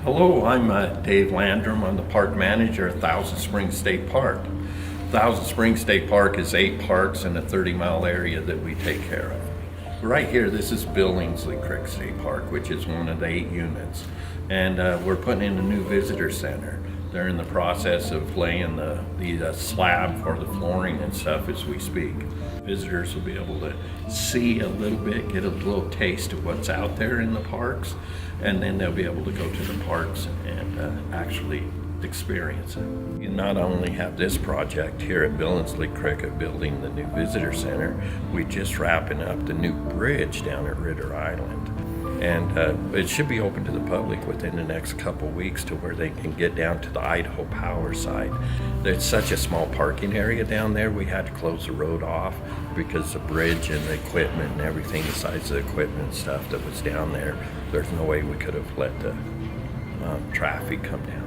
Hello, I'm Dave Landrum. I'm the park manager at Thousand Springs State Park. Thousand Springs State Park is 8 parks in a 30-mile area that we take care of. Right here, this is Billingsley Creek State Park, which is one of the 8 units. And we're putting in a new visitor center. They're in the process of laying the slab for the flooring and stuff as we speak. Visitors will be able to see a little bit, get a little taste of what's out there in the parks, and then they'll be able to go to the parks and actually experience it. You not only have this project here at Billingsley Creek of building the new visitor center, we're just wrapping up the new bridge down at Ritter Island. And it should be open to the public within the next couple weeks to where they can get down to the Idaho Power side. There's such a small parking area down there, we had to close the road off because the bridge and the equipment and everything besides the equipment and stuff that was down there, there's no way we could have let the traffic come down.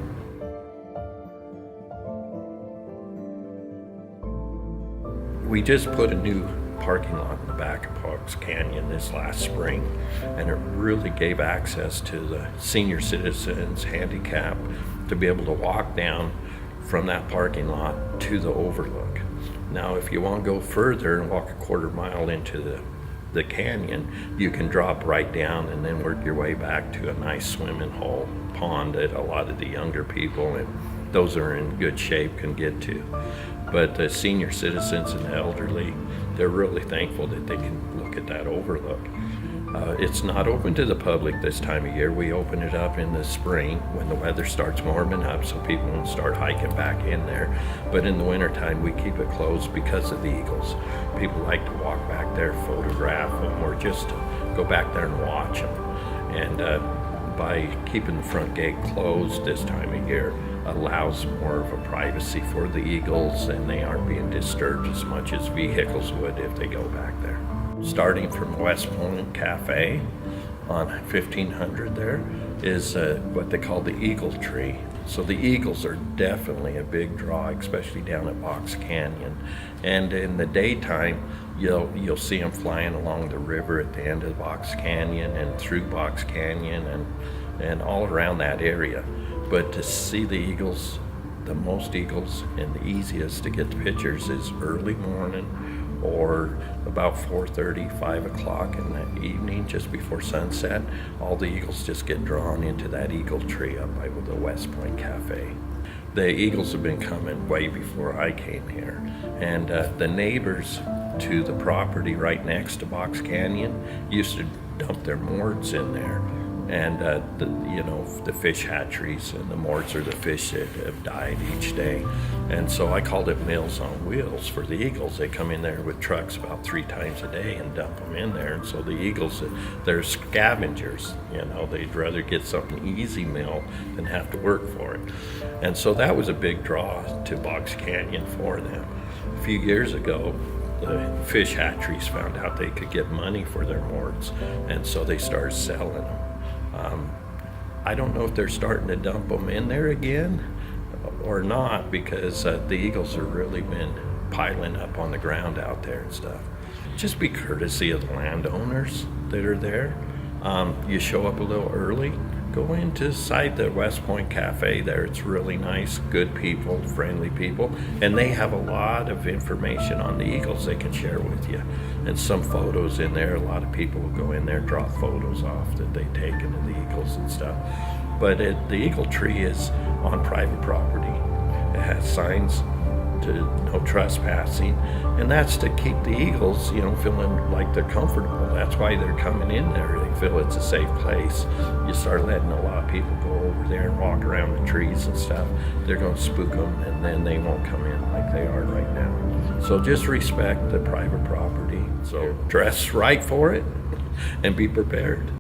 We just put a new parking lot in the back of Parks Canyon this last spring, and it really gave access to the senior citizens, handicapped, to be able to walk down from that parking lot to the overlook. Now, if you want to go further and walk a quarter mile into the canyon, you can drop right down and then work your way back to a nice swimming hole pond that a lot of the younger people and those that are in good shape can get to. But the senior citizens and the elderly, they're really thankful that they can look at that overlook. It's not open to the public this time of year. We open it up in the spring when the weather starts warming up so people can start hiking back in there. But in the wintertime, we keep it closed because of the eagles. People like to walk back there, photograph them, or just go back there and watch them. And by keeping the front gate closed this time of year, allows more of a privacy for the eagles, and they aren't being disturbed as much as vehicles would if they go back there. Starting from West Point Cafe on 1500 there is what they call the eagle tree. So the eagles are definitely a big draw, especially down at Box Canyon. And in the daytime, you'll see them flying along the river at the end of Box Canyon and through Box Canyon and all around that area. But to see the eagles, the most eagles and the easiest to get the pictures is early morning or about 4:30, 5 o'clock in the evening, just before sunset. All the eagles just get drawn into that eagle tree up by the West Point Cafe. The eagles have been coming way before I came here. And the neighbors to the property right next to Box Canyon used to dump their morts in there. And the fish hatcheries and the morts are the fish that have died each day. And so I called it Meals on Wheels for the eagles. They come in there with trucks about 3 times a day and dump them in there. And so the eagles, they're scavengers. They'd rather get something easy meal than have to work for it. And so that was a big draw to Box Canyon for them. A few years ago, the fish hatcheries found out they could get money for their morts, and so they started selling them. I don't know if they're starting to dump them in there again or not, because the eagles have really been piling up on the ground out there and stuff. Just be courtesy of the landowners that are there. You show up a little early, go inside the West Point Cafe there. It's really nice, good people, friendly people, and they have a lot of information on the eagles they can share with you. And some photos in there. A lot of people will go in there and drop photos off that they take of the eagles and stuff. But the eagle tree is on private property. It has signs to no trespassing, and that's to keep the eagles, feeling like they're comfortable. That's why they're coming in there. They feel it's a safe place. You start letting a lot of people go over there and walk around the trees and stuff, they're going to spook them, and then they won't come in like they are right now. So just respect the private property. So dress right for it and be prepared.